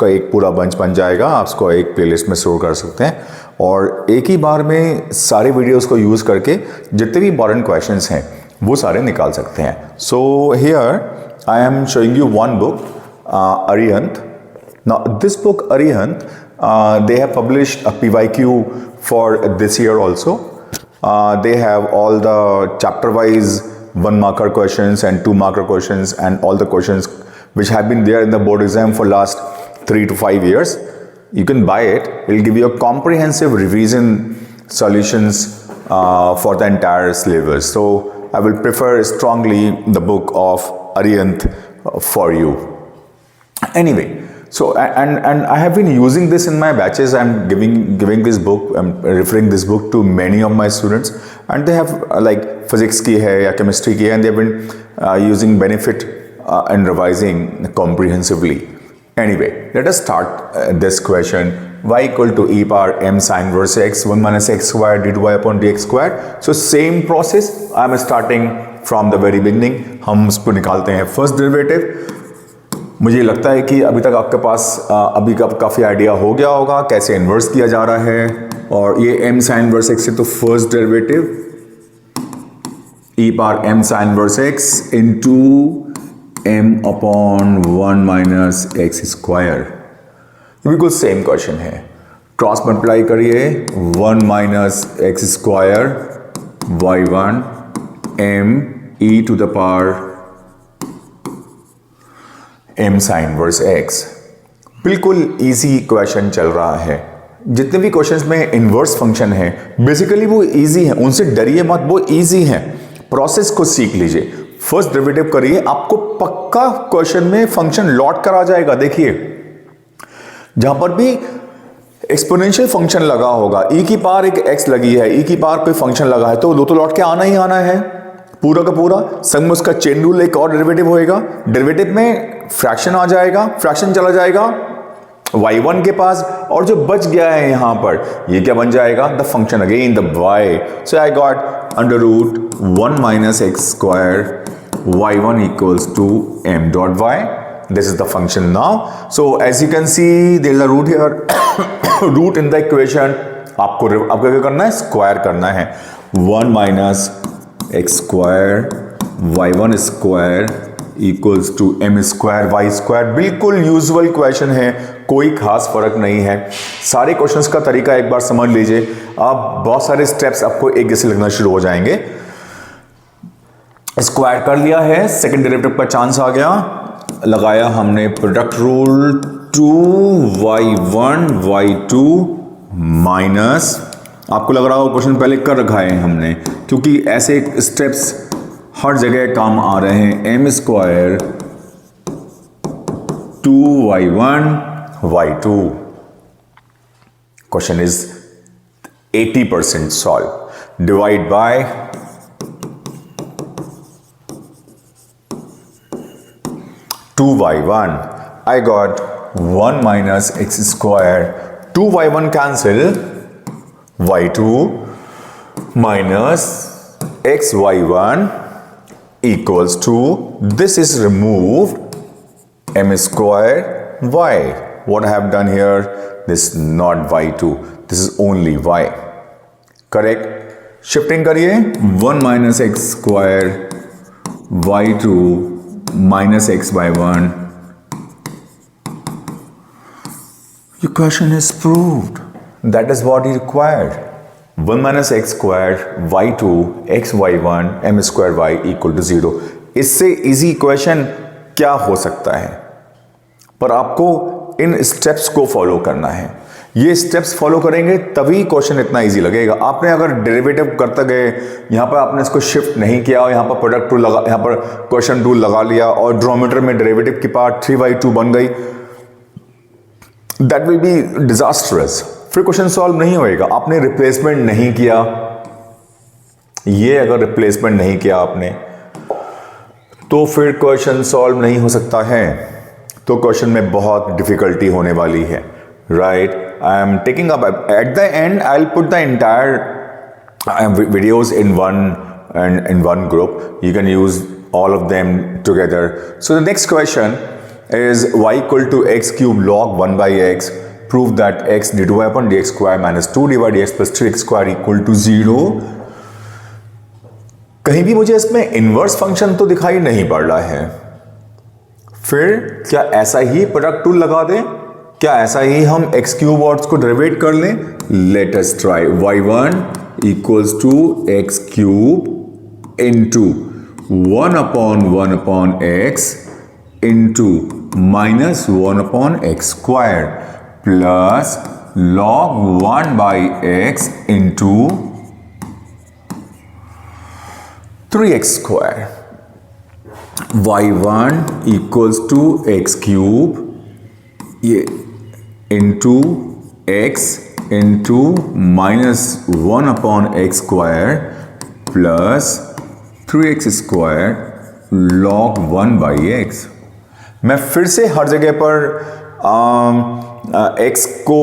का एक पूरा बंच बन जाएगा, आप उसको एक प्लेलिस्ट में स्टोर कर सकते हैं और एक ही बार में सारे वीडियोस को यूज़ करके जितने भी इंपॉर्टेंट क्वेश्चंस हैं वो सारे निकाल सकते हैं। So here I am showing you one book, Arihant. Now this book Arihant, they have published a PYQ for this year also. They have all the chapter wise 1 marker questions and 2 marker questions and all the questions which have been there in the board exam for last 3 to 5 years. You can buy it. It will give you a comprehensive revision solutions for the entire syllabus. So I will prefer strongly the book of Arihant for you. Anyway, so and I have been using this in my batches. I'm giving this book, I'm referring this book to many of my students, and they have like physics की है या chemistry की है, and they have been using benefit and revising comprehensively. Anyway, let us start this question. Y equal to e power m sin inverse x 1 minus x squared d y upon dx squared. So same process. I'm starting from the very beginning. हम उसको निकालते हैं first derivative. मुझे लगता है कि अभी तक आपके पास अभी का काफ़ी आइडिया हो गया होगा कैसे इन्वर्स किया जा रहा है। और ये m sin इनवर्स x से तो first derivative e power m sin inverse x into m upon 1 minus x square. बिल्कुल सेम क्वेश्चन है। क्रॉस मल्टीप्लाई करिए 1 minus x square y1 m e to the power m sin inverse x। बिल्कुल easy question चल रहा है। जितने भी questions में इनवर्स फंक्शन है बेसिकली वो इजी है, उनसे डरिए मत, वो इजी है। प्रोसेस को सीख लीजिए, फर्स्ट डेरिवेटिव करिए, आपको पक्का क्वेश्चन में फंक्शन लौट कर आ जाएगा। देखिए जहां पर भी एक्सपोनेंशियल फंक्शन लगा होगा, e की पावर एक x लगी है, e की पावर कोई फंक्शन लगा है तो तो लौट के आना ही आना है पूरा का पूरा। संग में उसका चेन रूल एक और डेरिवेटिव होएगा, डेरिवेटिव में फ्रैक्शन आ जाएगा, फ्रैक्शन चला जाएगा y1 के पास, और जो बच गया है यहां पर ये क्या बन जाएगा, the function again the y। So I got under root 1 minus x square y1 equals to m dot y। This is the function now. So as you can see there is a root here, root in the equation. आपको क्या करना है, square करना है। 1 minus x square y1 square equals to m square y square. बिल्कुल usual question है, कोई खास फर्क नहीं है। सारे क्वेश्चंस का तरीका एक बार समझ लीजिए, आप बहुत सारे स्टेप्स आपको एक जैसे लगना शुरू हो जाएंगे। स्क्वायर कर लिया है, सेकंड डेरिवेटिव का चांस आ गया, लगाया हमने product rule 2y1 y2 minus, आपको लग रहा हो क्वेश्चन पहले कर रखा है हमने, क्योंकि ऐसे स्टेप्स हर जगह काम आ रहे हैं। m square 2y1 y2। Question is 80% solve. Divide by 2y1, I got 1 minus x square, 2y1 cancel, y2 minus xy1 equals to, this is removed, m square y. What I have done here, this is not y2, this is only y. Correct? Shifting करिए 1 minus x square y2 minus x by 1. Your question is proved. That is what he required. 1 minus x squared y2 x y1 m square y equal to 0। इससे easy question क्या हो सकता है, पर आपको इन steps को follow करना है। ये स्टेप्स फॉलो करेंगे तभी क्वेश्चन इतना इजी लगेगा। आपने अगर डेरिवेटिव करते गए, यहाँ पर आपने इसको शिफ्ट नहीं किया और यहाँ पर प्रोडक्ट रूल लगा, यहाँ पर क्वेश्चन रूल लगा लिया और डिनोमिनेटर में डेरिवेटिव की पार्ट 3y2 बन गई, दैट विल बी डिजास्टरस। फिर क्वेश्चन सॉल्व नहीं होएगा। आपने रिप्लेसमेंट नहीं किया, ये अगर रिप्लेसमेंट नहीं किया आपने तो फिर क्वेश्चन सॉल्व नहीं हो सकता है, तो क्वेश्चन में बहुत डिफिकल्टी होने वाली है। Right, I am taking up at the end, I will put the entire videos in one group. You can use all of them together. So the next question, is y equal to x cube log 1 by x. Prove that x dy upon dx square minus 2 dy dx plus 3x square equal to 0. कहीं भी मुझे इसमें inverse function तो दिखाई नहीं पड़ रहा है, फिर क्या ऐसा ही प्रोडक्ट टूल लगा दें? क्या ऐसा ही हम एक्स क्यूब और उसको डेरिवेट कर लें? Let us try. y1 equals to X cube into 1 upon x into minus 1 upon x square plus log 1 by x into 3x square. y1 equals to X cube ये into x into minus 1 upon x square plus 3x square log 1 by x. मैं फिर से हर जगह पर x को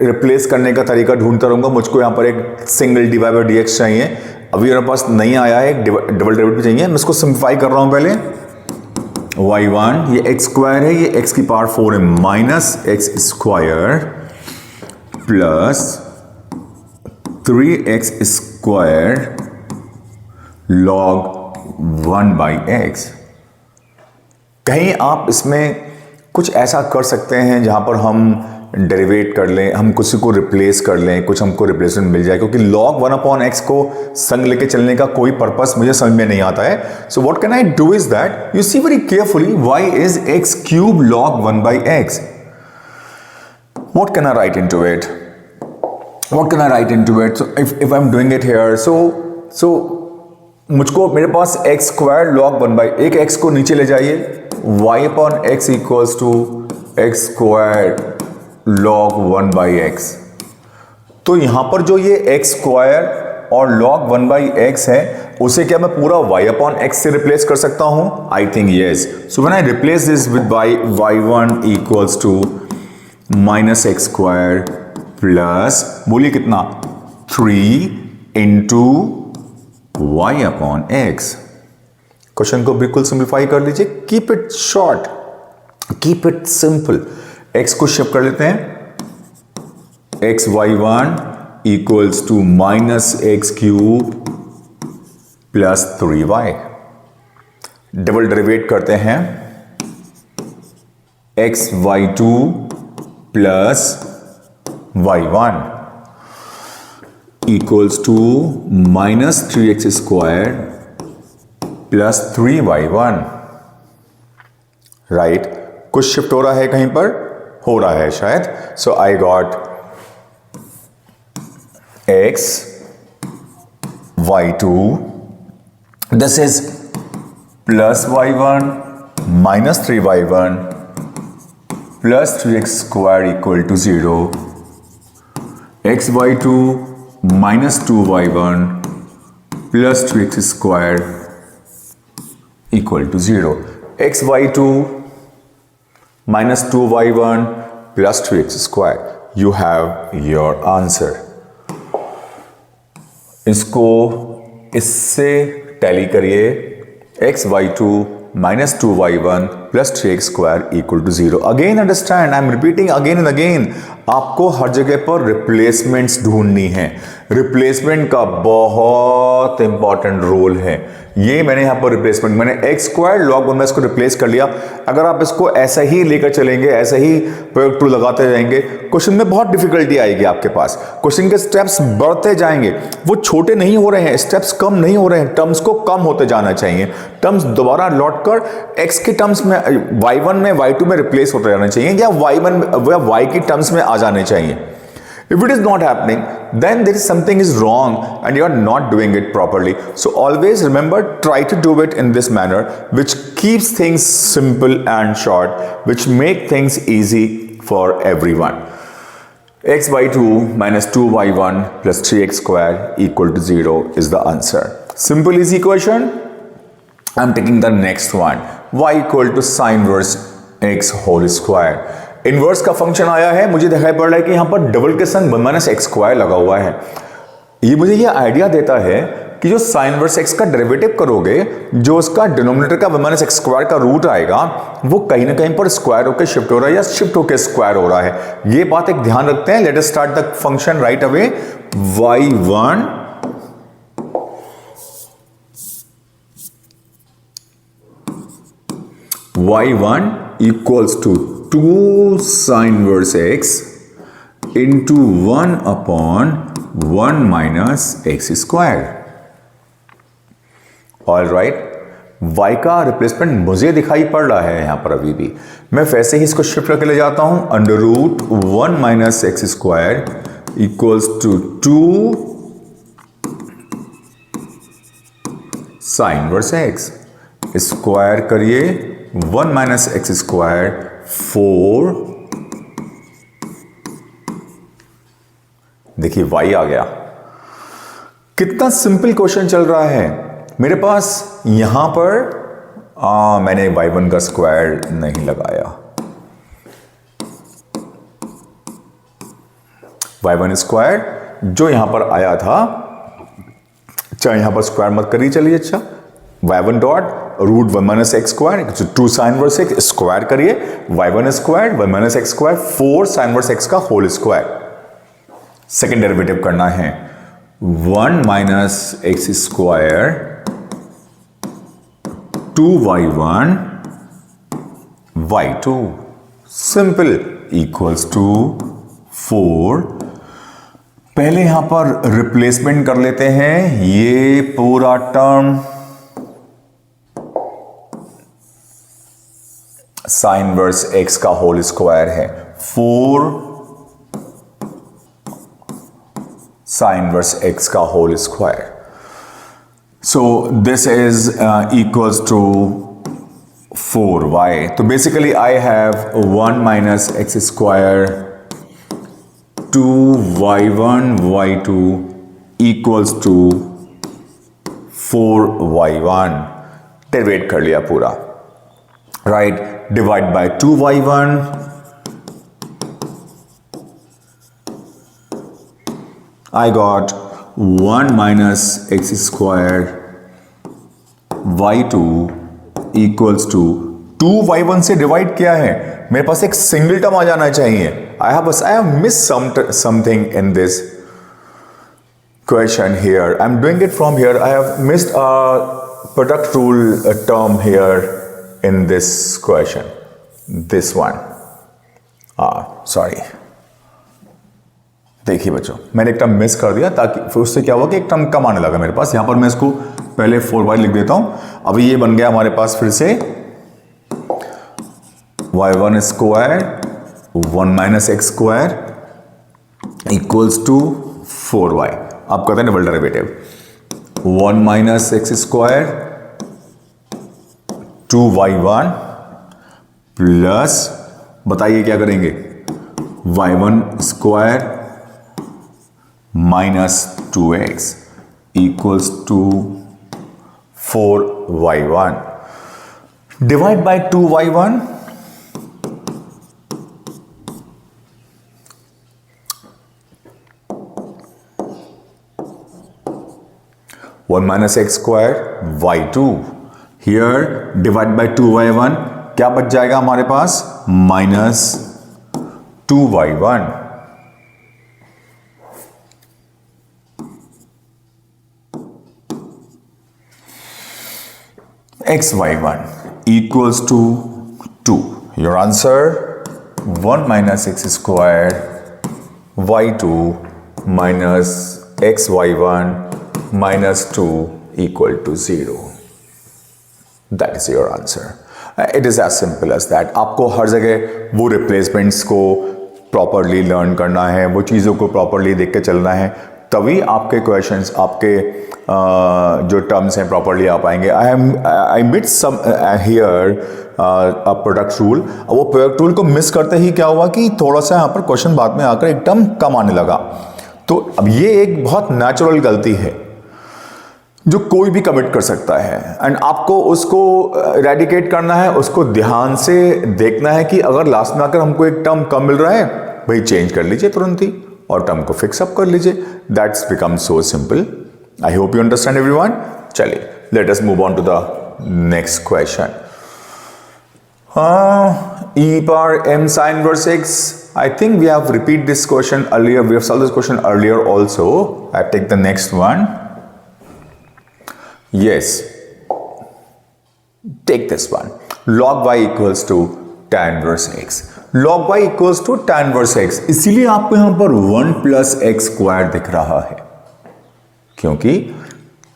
replace करने का तरीका ढूंढता रहूंगा. मुझको यहाँ पर एक सिंगल dy by dx चाहिए. अभी मेरे पास नहीं आया है, डबल डेरिवेटिव चाहिए. मैं इसको सिंप्लीफाई कर रहा हूं पहले. y1 ये x स्क्वायर है, ये x की पावर 4 है, minus x square plus 3x square log 1 by x. कहीं आप इसमें कुछ ऐसा कर सकते हैं जहां पर हम डेरिवेट कर लें, हम कुछ को रिप्लेस कर लें, कुछ हमको रिप्लेसमेंट मिल जाए, क्योंकि log 1 upon x को संग लेके चलने का कोई पर्पस मुझे समझ में नहीं आता है. So what can I do is that, you see very carefully, y is x cube log 1 by x. What can I write into it? What can I write into it? So if I'm doing it here, so मुझको मेरे पास x square log 1 by एक x को नीचे ले जाइए, y upon x equals to x square log 1 by x. तो यहां पर जो ये x स्क्वायर और log 1 by x है, उसे क्या मैं पूरा y upon x से रिप्लेस कर सकता हूं? I think yes. So when I replace this with y1 equals to minus x square plus बोलिए कितना 3 into y upon x. Question को बिल्कुल सिंप्लीफाई कर लीजिए. Keep it short, keep it simple. x को शिफ्ट कर लेते हैं. x y1 equals to minus X cube plus 3y. Double derivate करते हैं. x y2 plus y1 equals to minus 3x square plus 3y1. Right, कुछ shift हो रहा है कहीं पर, हो रहा है शायद. So I got x y2, this is plus y1 minus 3y1 plus 3x square equal to 0. x y2 minus 2y1 plus 3x square equal to 0. x y2 minus 2y1 plus 3x square. You have your answer. इसको इससे tally करिए. x y2 minus 2y1 plus 3x square equal to 0. Again understand, I am repeating again and again. आपको हर जगह पर replacements ढूंढनी है. Replacement का बहुत इंपॉर्टेंट रोल है. ये मैंने यहां पर रिप्लेसमेंट, मैंने एक्स स्क्वायर log 1 में इसको रिप्लेस कर लिया. अगर आप इसको ऐसा ही लेकर चलेंगे, ऐसा ही प्रयोग टू लगाते जाएंगे, क्वेश्चन में बहुत डिफिकल्टी आएगी आपके पास. क्वेश्चन के स्टेप्स बढ़ते जाएंगे, वो छोटे नहीं हो रहे हैं, स्टेप्स कम नहीं हो रहे हैं, टर्म्स को कम होते जाना चाहिए. टर्म्स दोबारा लौट कर एक्स के टर्म्स में, y1 में y2 में रिप्लेस होते जाना चाहिए, या y1 या y की टर्म्स में आ जाने चाहिए. If it is not happening, then there is something is wrong and you are not doing it properly. So always remember, try to do it in this manner, which keeps things simple and short, which make things easy for everyone. X y2 minus 2y1 plus 3x square equal to 0 is the answer. Simple easy question. I'm taking the next one. Y equal to sine inverse x whole square. Inverse का function आया है, मुझे दिखाई पड़ रहा है कि यहां पर डबल के संग माइनस एक्स स्क्वायर लगा हुआ है. ये मुझे ये आइडिया देता है कि जो साइन इनवर्स एक्स का डेरिवेटिव करोगे, जो उसका डिनोमिनेटर का 1 माइनस एक्स स्क्वायर का रूट आएगा वो कहीं ना कहीं पर स्क्वायर होकर शिफ्ट हो रहा है या शिफ्ट होकर स्क्वायर हो रहा है। ये बात एक ध्यान रखते हैं। Let us start the function right away. y1 equals to 2 sin inverse x into 1 upon 1 minus x square। All right, y का रिप्लेसमेंट मुझे दिखाई पड़ रहा है यहां पर अभी भी। मैं वैसे ही इसको शिफ्ट करके ले जाता हूं। Under root 1 minus x square equals to 2 sine inverse x. Square करिए 1 माइनस एक्स स्क्वायर 4। देखिए y आ गया। कितना सिंपल क्वेश्चन चल रहा है मेरे पास। यहां पर मैंने y1 का स्क्वायर नहीं लगाया। y1 स्क्वायर जो यहां पर आया था, चाहे यहां पर स्क्वायर मत करिए, चलिए अच्छा। y1 dot root 1 minus x square 2 sine inverse x square करिए y1 square 1 minus x square 4 sine inverse x का होल स्क्वायर। सेकेंड डेरिवेटिव करना है 1 minus x square 2y1 y2 simple equals to 4। पहले यहां पर रिप्लेसमेंट कर लेते हैं। ये पूरा टर्म साइन इनवर्स एक्स का होल स्क्वायर है 4 साइन इनवर्स एक्स का whole square. So this is equals to 4y. So basically I have 1 minus x square 2y1 y2 equals to 4y1। Derivative कर लिया पूरा, right. Divide by 2y1 I got 1 minus x square y2 equals to 2y1 से divide किया है, मेरे पास एक single term आ जाना चाहिए। I have missed something in this question here. I'm doing it from here. I have missed a product rule term here in this question. This one. Sorry. देखिए बच्चों, मैंने एक टर्म मिस कर दिया, ताकि फिर उससे क्या हुआ कि एक टर्म कम आने लगा मेरे पास। यहां पर मैं इसको पहले 4y लिख देता हूं। अभी ये बन गया हमारे पास फिर से y1 square 1 minus x square equals to 4y। आप करते हैं double derivative 1 minus x square 2y1 plus, बताइए क्या करेंगे, y1 square minus 2x equals to 4y1 divide by 2y1। One minus x square y2 here divide by 2y1। क्या बच जाएगा हमारे पास, minus 2y1। xy1 equals to 2. Your answer 1 minus x square y2 minus xy1 minus 2 equal to 0. That is your answer. It is as simple as that. आपको हर जगह वो replacements को properly learn करना है, वो चीज़ों को प्रॉपरली देख के चलना है, तभी आपके क्वेश्चंस, आपके जो टर्म्स हैं प्रॉपरली आ पाएंगे। आई मिट सम हियर अ प्रोडक्ट रूल। वो प्रोडक्ट रूल को मिस करते ही क्या हुआ कि थोड़ा सा यहाँ पर क्वेश्चन बाद में आकर एक टर्म कम आने लगा। तो अब ये एक बहुत नेचुरल गलती है जो कोई भी कमिट कर सकता है, एंड आपको उसको रेडिकेट करना है। उसको ध्यान से देखना है कि अगर लास्ट में आकर हमको एक टर्म कम मिल रहा है, भाई चेंज कर लीजिए तुरंत ही और टर्म को फिक्स अप कर लीजिए। That's become so simple. I hope you understand everyone. चलिए let us move on to the next question. E power m sin inverse x. I think we have repeat this question earlier. We have solved this question earlier also. I take the next one. Yes. Take this one. Log y equals to tan inverse x. Log y equals to tan inverse x. इसीलिए आपको यहां पर 1 plus x square दिख रहा है, क्योंकि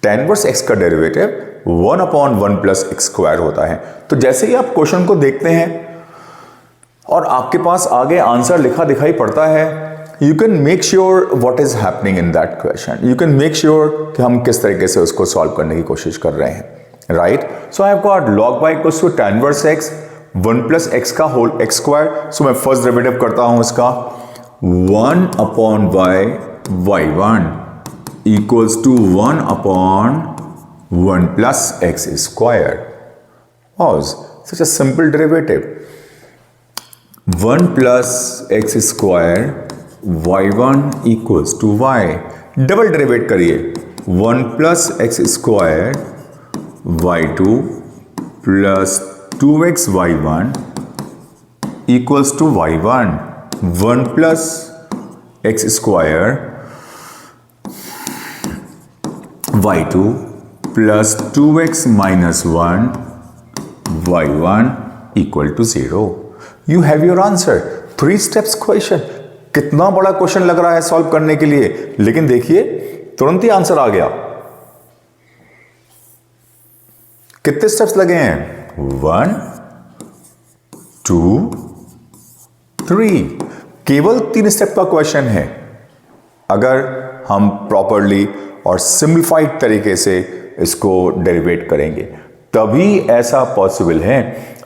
tan inverse x का derivative 1 upon 1 plus x square होता है। तो जैसे ही आप क्वेश्चन को देखते हैं और आपके पास आगे आंसर लिखा दिखाई पड़ता है, you can make sure what is happening in that question. You can make sure कि हम किस तरीके से उसको सॉल्व करने की कोशिश कर रहे हैं, right. So I have got log y equals to tan inverse x 1 plus x का होल एक्स स्क्वायर। सो मैं फर्स्ट डेरिवेटिव करता हूं इसका 1 upon y1 equals to 1 upon 1 plus x square. Wow, such a simple derivative. 1 plus x square y1 equals to y. Double derivate करिए 1 plus x square y2 plus 2x y1 equals to y1. 1 plus x square y2 plus 2x minus 1 y1 equal to 0. You have your answer. 3 steps question. कितना बड़ा question लग रहा है solve करने के लिए, लेकिन देखिए तुरंत ही आंसर आ गया। कितने स्टेप्स लगे हैं? 1 2 3। केवल 3 स्टेप का क्वेश्चन है। अगर हम प्रॉपरली और सिंप्लीफाइड तरीके से इसको डेरिवेट करेंगे तभी ऐसा पॉसिबल है,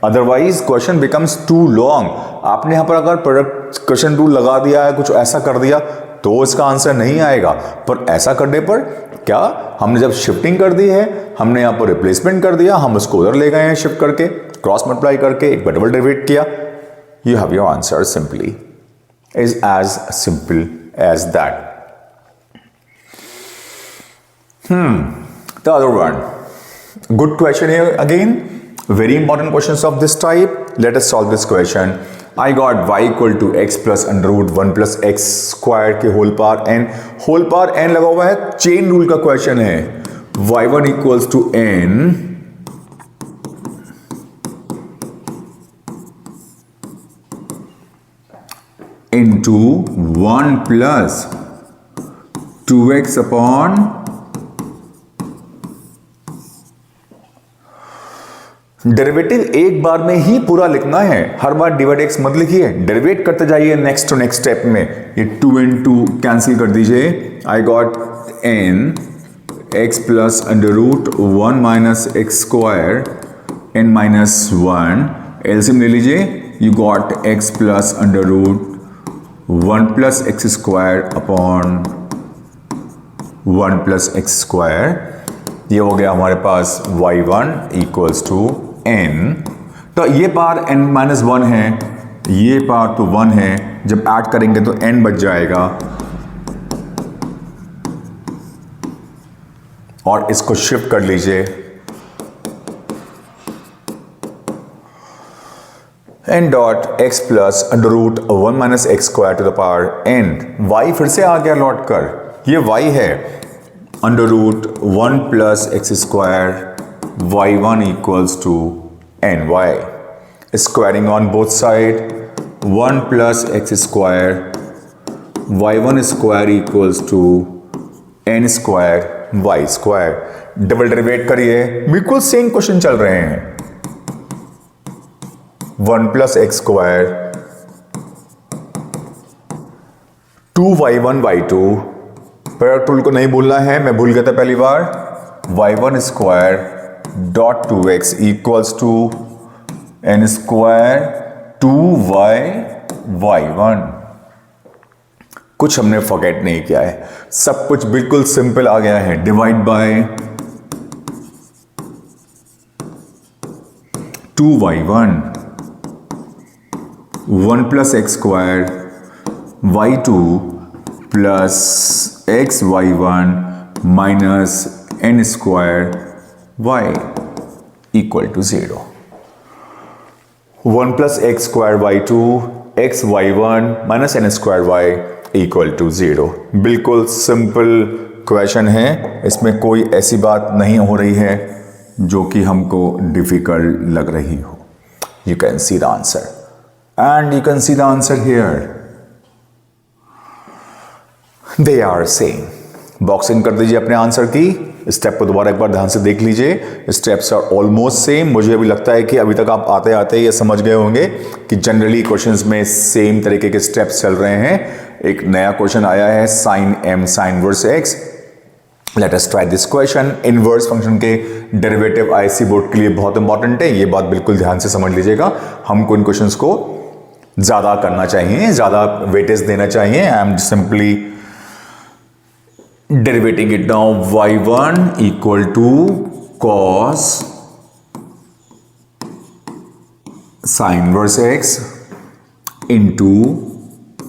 otherwise question becomes too long. आपने यहां पर अगर प्रोडक्ट क्वेश्चन रूल लगा दिया है, कुछ ऐसा कर दिया तो इसका आंसर नहीं आएगा। पर ऐसा करने पर क्या, हमने जब शिफ्टिंग कर दी है, हमने यहां पर रिप्लेसमेंट कर दिया, हम उसको उधर ले गए हैं शिफ्ट करके, क्रॉस मल्टीप्लाई करके एक डबल डेरिवेट किया, you have your answer simply, is as simple as that. The other one, good question here again, very important questions of this type. Let us solve this question. I got y equal to x plus under root 1 plus x square के whole power n लगा हुआ है, chain rule का question है। y1 equals to n into 1 plus 2x upon derivative एक बार में ही पूरा लिखना है, हर बार डिवाइड एक्स मत लिखिए, डेरिवेट करते जाइए नेक्स्ट टू नेक्स्ट स्टेप में। ये 2 and 2 कैंसिल कर दीजिए। I got n x plus under root 1 minus x square n minus 1, LCM ले लीजिए, you got x plus under root 1 plus x square upon 1 plus x square. ये हो गया हमारे पास y1 इक्वल्स टू n। तो ये पार n माइनस 1 है, ये पार तो 1 है, जब ऐड करेंगे तो n बच जाएगा और इसको शिफ्ट कर लीजिए, n डॉट x plus under root 1 minus x square to the power n। y फिर से आ गया लौट कर, ये y है, under root 1 plus x square y1 equals to n y, squaring on both side 1 plus x square y1 square equals to n square y square. Double derivate करिए, बिल्कुल same question चल रहे हैं। 1 plus x square 2y1 y2, पर tool को नहीं भूलना है, मैं भूल गया था पहली बार। y1 square dot 2x equals to n square 2y y1। कुछ हमने फॉरगेट नहीं किया है, सब कुछ बिल्कुल सिंपल आ गया है। Divide by 2y1 1 plus x square y2 plus x y1 minus n square y equal to 0। 1 plus x square y 2 x y 1 minus n square y equal to 0। बिल्कुल सिंपल क्वेश्चन है, इसमें कोई ऐसी बात नहीं हो रही है जो कि हमको डिफिकल्ट लग रही हो। You can see the answer and you can see the answer here, they are same. Box in कर दीजिए अपने आंसर की। स्टेप को दोबारा एक बार ध्यान से देख लीजिए। Steps are almost same. मुझे अभी लगता है कि अभी तक आप आते आते ये समझ गए होंगे कि जनरली क्वेश्चंस में सेम तरीके के स्टेप्स चल रहे हैं। एक नया क्वेश्चन आया है sine m sine inverse x. Let us try this question. Inverse function के डेरिवेटिव आईसी बोर्ड के लिए बहुत इंपॉर्टेंट है, ये बात बिल्कुल ध्यान से समझ लीजिएगा। हमको इन क्वेश्चंस को ज्यादा करना चाहिए, ज्यादा वेटेज देना चाहिए। I am simply derivating it now, y1 equal to cos sin inverse x into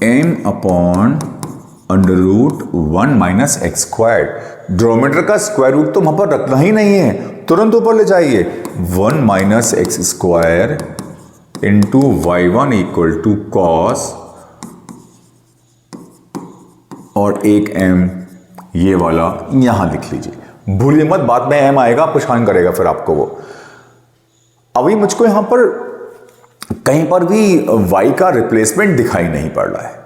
m upon under root 1 minus x square. Denominator का स्क्वायर रूट तो वहां पर रखना ही नहीं है, तुरंत ऊपर ले जाइए। 1 minus x square into y1 equal to cos और एक m ये वाला यहां लिख लीजिए। भूलिए मत, बाद में m आएगा परेशान करेगा फिर आपको वो। अभी मुझको यहां पर कहीं पर भी y का रिप्लेसमेंट दिखाई नहीं पड़ रहा है।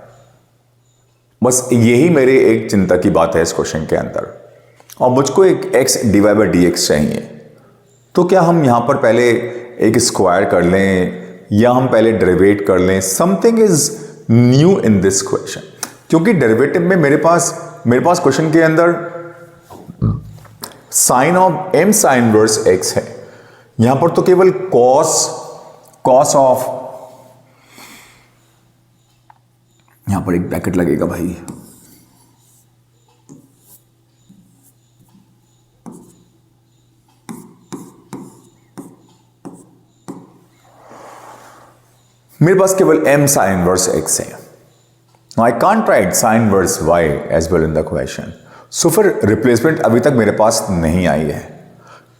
बस यही मेरे एक चिंता की बात है इस क्वेश्चन के अंदर। और मुझको एक x डिवाइड बाई dx चाहिए। तो क्या हम यहां पर पहले एक स्क्वायर कर लें या हम पहले डेरिवेट कर लें? Something is new in this question, क्योंकि डेरिवेटिव में मेरे पास क्वेश्चन के अंदर sine of m sine inverse x है। यहां पर तो केवल कॉस ऑफ, यहां पर एक ब्रैकेट लगेगा भाई, मेरे पास केवल m साइन इनवर्स x है। Now I can't write sin inverse y as well in the question. So फिर रिप्लेसमेंट अभी तक मेरे पास नहीं आई है।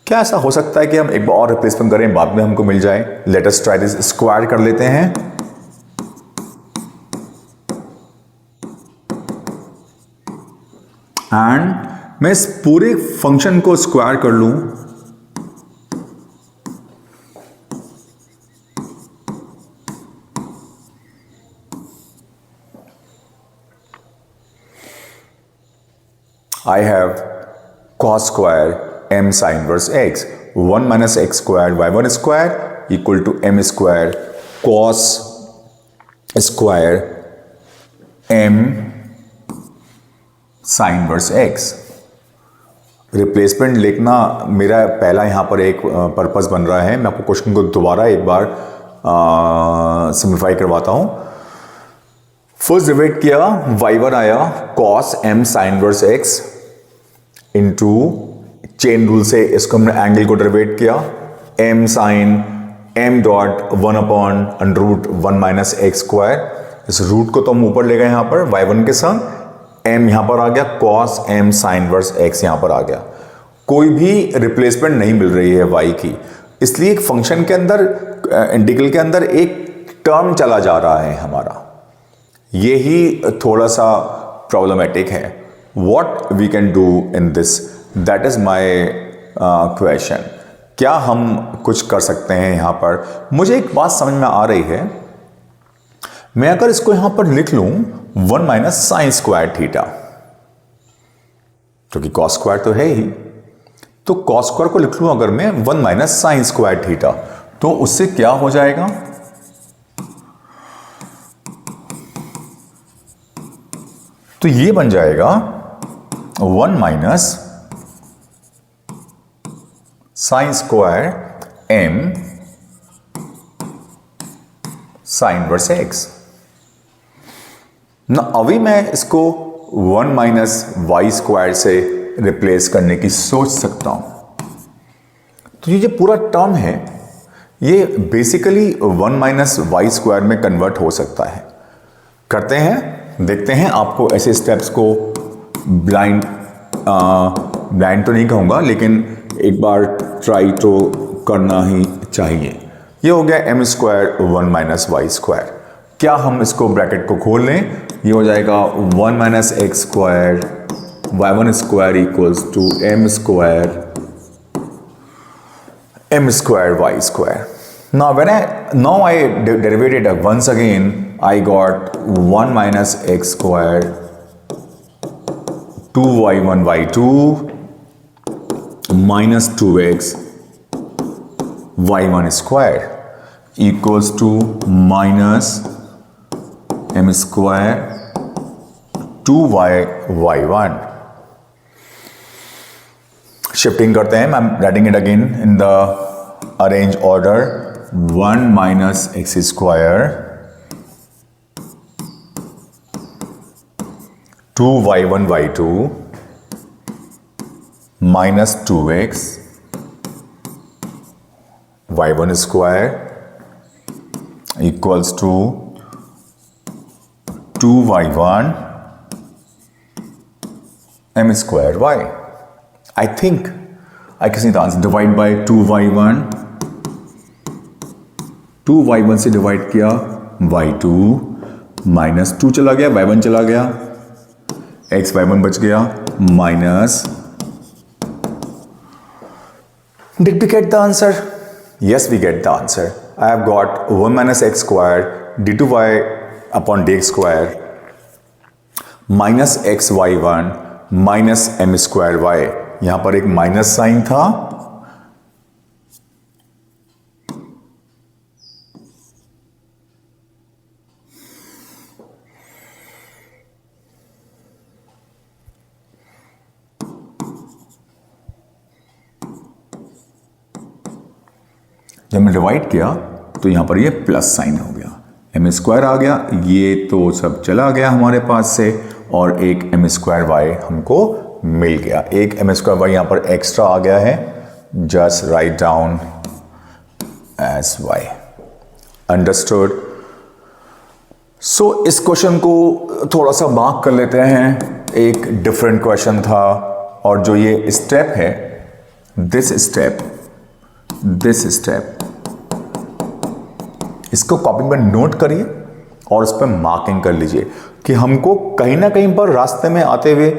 क्या ऐसा हो सकता है कि हम एक बार और रिप्लेसमेंट करें, बाद में हमको मिल जाए? Late us try this. Square कर लेते हैं। एंड मैं इस पूरे फंक्शन को स्क्वायर कर लूं, I have cos square m sin inverse x 1 minus x square y1 square equal to m square cos square m sin inverse x। Replacement लिखना मेरा पहला यहां पर एक पर्पस बन रहा है। मैं आपको क्वेश्चन को दोबारा एक बार सिंप्लीफाई करवाता हूं। फर्स्ट डिवाइड किया, y1 आया cos m sin inverse x into chain rule से इसको हमने एंगल को डेरिवेट किया, m sine m dot 1 upon under root 1 minus x square. इस रूट को तो हम ऊपर ले गए यहां पर y1 के संग, m यहां पर आ गया cos m sine inverse x यहां पर आ गया। कोई भी रिप्लेसमेंट नहीं मिल रही है y की, इसलिए एक फंक्शन के अंदर इंटीग्रल के अंदर एक टर्म चला जा रहा है हमारा। यही थोड़ा सा प्रॉब्लमेटिक है। What we can do in this, that is my question. क्या हम कुछ कर सकते हैं यहां पर? मुझे एक बात समझ में आ रही है, मैं अगर इसको यहां पर लिख लूं 1 माइनस साइन स्क्वायर थीटा, क्योंकि कॉस स्क्वायर तो है ही, तो कॉस स्क्वायर को लिख लूं अगर मैं 1 माइनस साइन स्क्वायर थीटा, तो उससे क्या हो जाएगा? तो ये बन जाएगा 1 minus sine square m sine inverse x। ना अभी मैं इसको 1 माइनस वाई स्क्वायर से रिप्लेस करने की सोच सकता हूं। तो ये जो पूरा टर्म है ये बेसिकली 1 माइनस वाई स्क्वायर में कन्वर्ट हो सकता है। करते हैं, देखते हैं। आपको ऐसे स्टेप्स को ब्लाइंड ब्लाइंड तो नहीं कहूँगा, लेकिन एक बार ट्राई तो करना ही चाहिए। ये हो गया m square 1 minus y square. क्या हम इसको ब्रैकेट को खोल लें, ये हो जाएगा 1 minus x square y1 square equals to m square y square. Now I derivated once again, I got 1 minus x square 2y1 y2 minus 2x y1 square equals to minus m square 2y y1. Shifting करते हैं, I'm writing it again in the arrange order. 1 minus x square 2y1 y2 minus 2x y1 square equals to 2y1 m square y. I think I can see the answer. Divide by 2y1, 2y1 से divide किया y2 minus 2 चला गया, y1 चला गया, x y1 बच गया minus. Did we get the answer? Yes, we get the answer. I have got 1 minus x square d2y upon dx square minus x y1 minus m square y. यहां पर एक minus sign था, जब मैं divide किया तो यहां पर ये प्लस साइन हो गया, एम स्क्वायर आ गया, ये तो सब चला गया हमारे पास से, और एक एम स्क्वायर वाई हमको मिल गया. एक एम स्क्वायर वाई यहां पर एक्स्ट्रा आ गया है, just write down as Y. Understood. So इस क्वेश्चन को थोड़ा सा मार्क कर लेते हैं. एक डिफरेंट क्वेश्चन था, और जो ये स्टेप है, दिस स्टेप इसको कॉपी में नोट करिए और उस पर मार्किंग कर लीजिए कि हमको कहीं ना कहीं पर रास्ते में आते हुए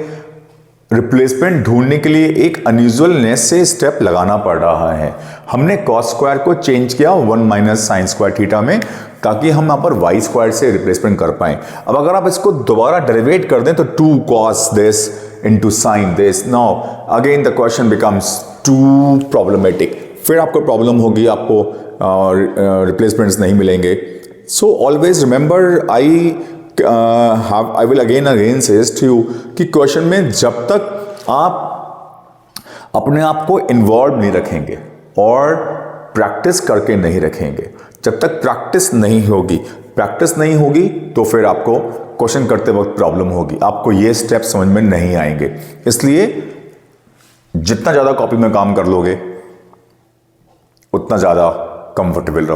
रिप्लेसमेंट ढूंढने के लिए एक अनयूजुअलनेस से स्टेप लगाना पड़ रहा है. हमने कॉस स्क्वायर को चेंज किया 1 माइनस साइन स्क्वायर थीटा में, ताकि हम यहाँ पर वाई स्क्वायर से रिप्लेसमेंट कर पाएं. अब अगर आप इसको दोबारा डेरिवेट कर दें तो 2 cos this into sine this, now again the question becomes too problematic. फिर आपको प्रॉब्लम होगी, आपको रिप्लेसमेंट्स नहीं मिलेंगे. So always remember, I will again suggest you कि क्वेश्चन में जब तक आप अपने आप को इन्वॉल्व नहीं रखेंगे और प्रैक्टिस करके नहीं रखेंगे, जब तक प्रैक्टिस नहीं होगी तो फिर आपको क्वेश्चन करते वक्त प्रॉब्लम होगी, आपको ये स्टेप समझ में नहीं आएंगे. इसलिए जितना ज़्यादा कॉपी में काम कर लोगे उतना ज़्यादा कंफर्टेबल रहोगे.